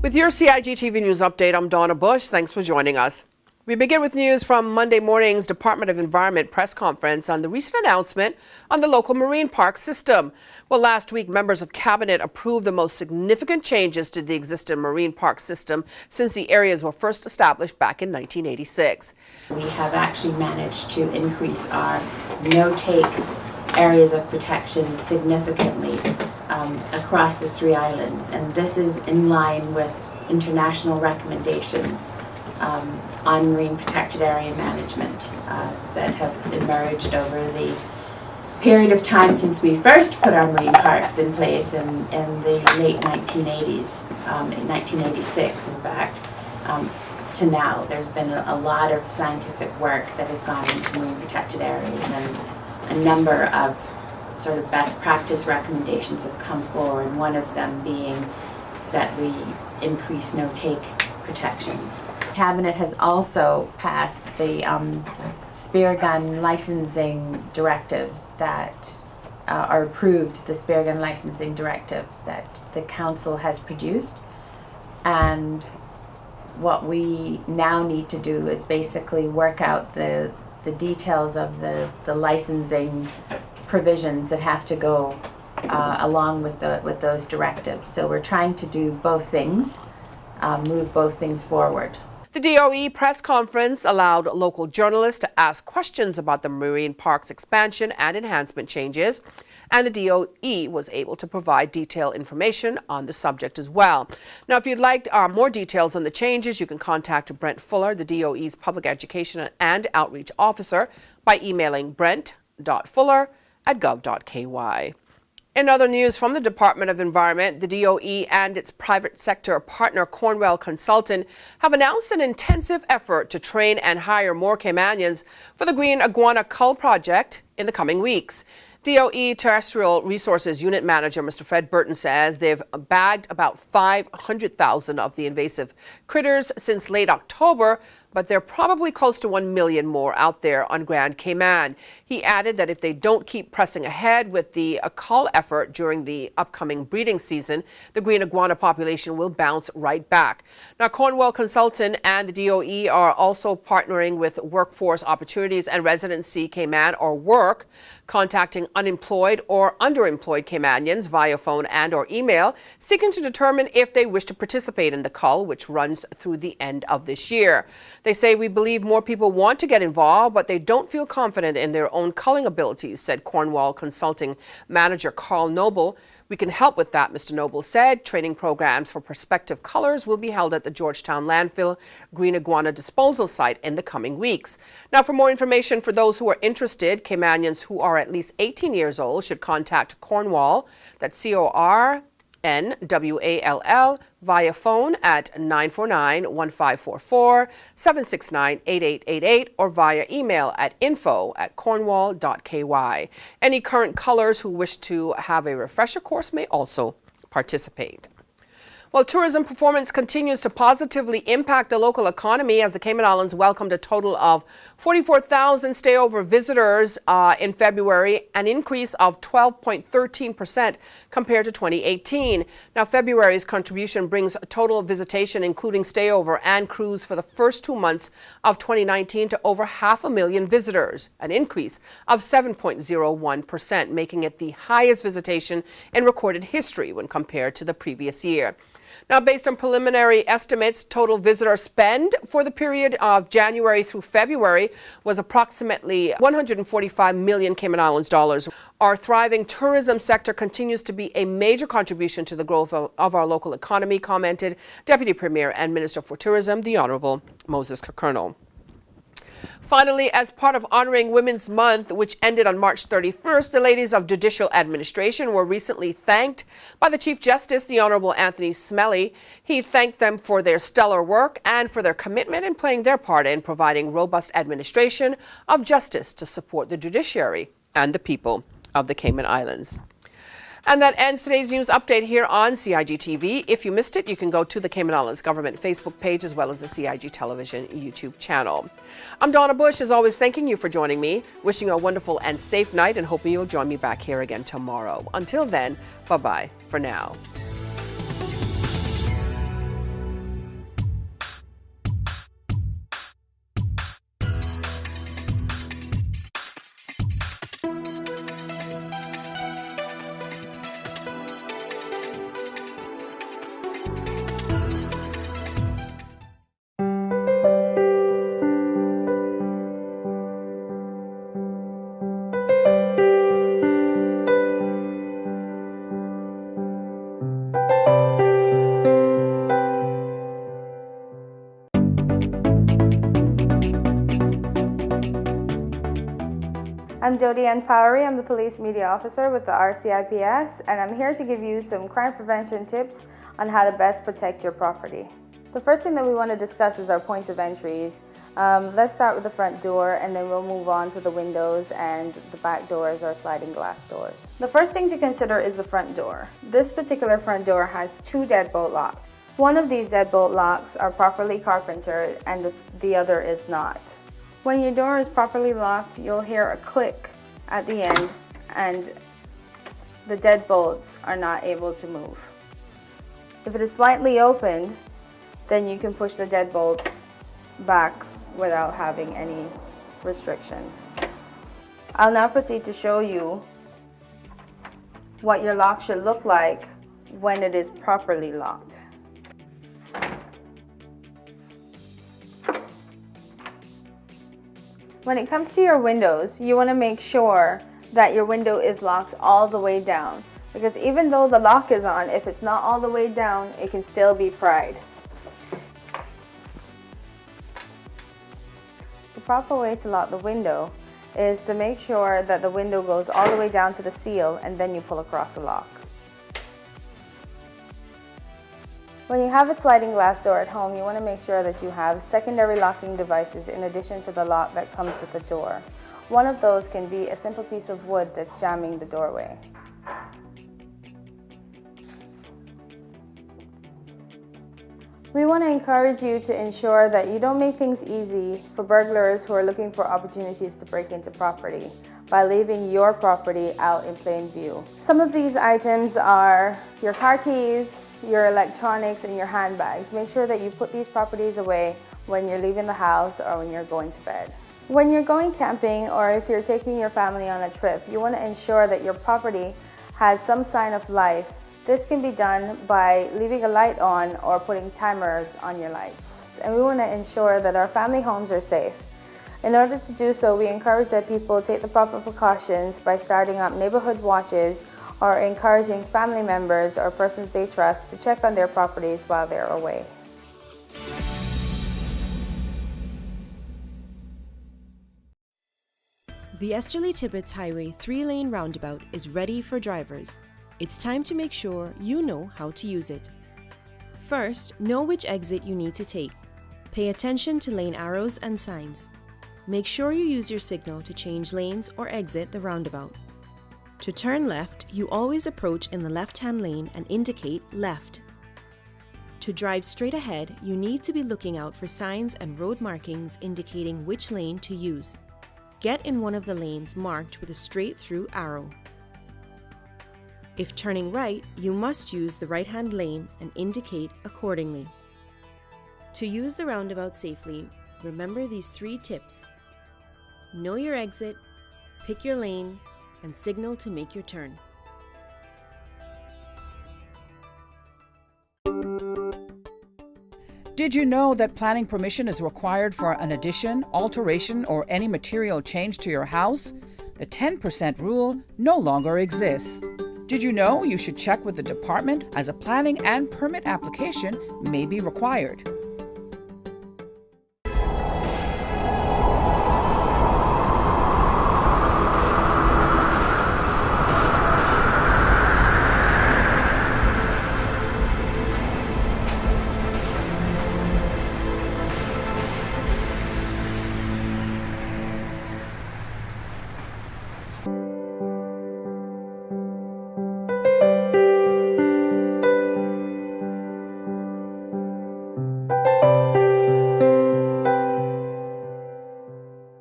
With your CIGTV News Update, I'm Donna Bush. Thanks for joining us. We begin with news from Monday morning's Department of Environment press conference on the recent announcement on the local marine park system. Well, last week, members of Cabinet approved the most significant changes to the existing marine park system since the areas were first established back in 1986. We have actually managed to increase our no-take areas of protection significantly across the three islands, and this is in line with international recommendations on marine protected area management that have emerged over the period of time since we first put our marine parks in place in the late 1980s, in 1986 in fact, to now. There's been a lot of scientific work that has gone into marine protected areas, and a number of sort of best practice recommendations have come forward, and one of them being that we increase no-take protections. Cabinet has also passed the spear gun licensing directives that are approved, the spear gun licensing directives that the Council has produced. And what we now need to do is basically work out the details of the licensing provisions that have to go along with those directives. So we're trying to do both things, move both things forward. The DOE press conference allowed local journalists to ask questions about the marine park's expansion and enhancement changes, and the DOE was able to provide detailed information on the subject as well. Now, if you'd like more details on the changes, you can contact Brent Fuller, the DOE's Public Education and Outreach Officer, by emailing brent.fuller@gov.ky. In other news from the Department of Environment, the DOE and its private sector partner Cornwell Consultant have announced an intensive effort to train and hire more Caymanians for the Green Iguana Cull project in the coming weeks. DOE Terrestrial Resources Unit Manager Mr. Fred Burton says they've bagged about 500,000 of the invasive critters since late October, but they're probably close to 1 million more out there on Grand Cayman. He added that if they don't keep pressing ahead with the cull effort during the upcoming breeding season, the green iguana population will bounce right back. Now, Cornwell Consultant and the DOE are also partnering with Workforce Opportunities and Residency Cayman, or WORK, contacting unemployed or underemployed Caymanians via phone and or email, seeking to determine if they wish to participate in the cull, which runs through the end of this year. They say, "We believe more people want to get involved, but they don't feel confident in their own culling abilities," said Cornwall Consulting Manager Carl Noble. "We can help with that," Mr. Noble said. Training programs for prospective cullers will be held at the Georgetown Landfill Green Iguana Disposal Site in the coming weeks. Now, for more information for those who are interested, Caymanians who are at least 18 years old should contact Cornwall, that's CORNWALL, via phone at 949-1544, 769-8888, or via email at info@cornwall.ky. Any current cullers who wish to have a refresher course may also participate. Well, tourism performance continues to positively impact the local economy as the Cayman Islands welcomed a total of 44,000 stayover visitors in February, an increase of 12.13% compared to 2018. Now, February's contribution brings total visitation, including stayover and cruise, for the first 2 months of 2019 to over 500,000 visitors, an increase of 7.01%, making it the highest visitation in recorded history when compared to the previous year. Now, based on preliminary estimates, total visitor spend for the period of January through February was approximately 145 million Cayman Islands dollars. Our thriving tourism sector continues to be a major contribution to the growth of our local economy, commented Deputy Premier and Minister for Tourism, the Honourable Moses Kirkernel. Finally, as part of honoring Women's Month, which ended on March 31st, the ladies of judicial administration were recently thanked by the Chief Justice, the Honorable Anthony Smelly. He thanked them for their stellar work and for their commitment in playing their part in providing robust administration of justice to support the judiciary and the people of the Cayman Islands. And that ends today's news update here on CIGTV. If you missed it, you can go to the Cayman Islands Government Facebook page as well as the CIG Television YouTube channel. I'm Donna Bush, as always, thanking you for joining me, wishing you a wonderful and safe night, and hoping you'll join me back here again tomorrow. Until then, bye-bye for now. I'm Jody Ann Fowry. I'm the Police Media Officer with the RCIPS, and I'm here to give you some crime prevention tips on how to best protect your property. The first thing that we want to discuss is our points of entries. Let's start with the front door, and then we'll move on to the windows and the back doors or sliding glass doors. The first thing to consider is the front door. This particular front door has 2 deadbolt locks. One of these deadbolt locks are properly carpentered and the other is not. When your door is properly locked, you'll hear a click at the end and the deadbolts are not able to move. If it is slightly opened, then you can push the deadbolt back without having any restrictions. I'll now proceed to show you what your lock should look like when it is properly locked. When it comes to your windows, you want to make sure that your window is locked all the way down, because even though the lock is on, if it's not all the way down, it can still be pried. The proper way to lock the window is to make sure that the window goes all the way down to the seal and then you pull across the lock. When you have a sliding glass door at home, you want to make sure that you have secondary locking devices in addition to the lock that comes with the door. One of those can be a simple piece of wood that's jamming the doorway. We want to encourage you to ensure that you don't make things easy for burglars who are looking for opportunities to break into property by leaving your property out in plain view. Some of these items are your car keys, your electronics, and your handbags. Make sure that you put these properties away when you're leaving the house or when you're going to bed. When you're going camping or if you're taking your family on a trip, you want to ensure that your property has some sign of life. This can be done by leaving a light on or putting timers on your lights. And we want to ensure that our family homes are safe. In order to do so, we encourage that people take the proper precautions by starting up neighborhood watches or encouraging family members or persons they trust to check on their properties while they're away. The Esterly Tibbetts Highway 3-lane roundabout is ready for drivers. It's time to make sure you know how to use it. First, know which exit you need to take. Pay attention to lane arrows and signs. Make sure you use your signal to change lanes or exit the roundabout. To turn left, you always approach in the left-hand lane and indicate left. To drive straight ahead, you need to be looking out for signs and road markings indicating which lane to use. Get in one of the lanes marked with a straight-through arrow. If turning right, you must use the right-hand lane and indicate accordingly. To use the roundabout safely, remember these 3 tips. Know your exit, pick your lane, and signal to make your turn. Did you know that planning permission is required for an addition, alteration, or any material change to your house? The 10% rule no longer exists. Did you know you should check with the department as a planning and permit application may be required?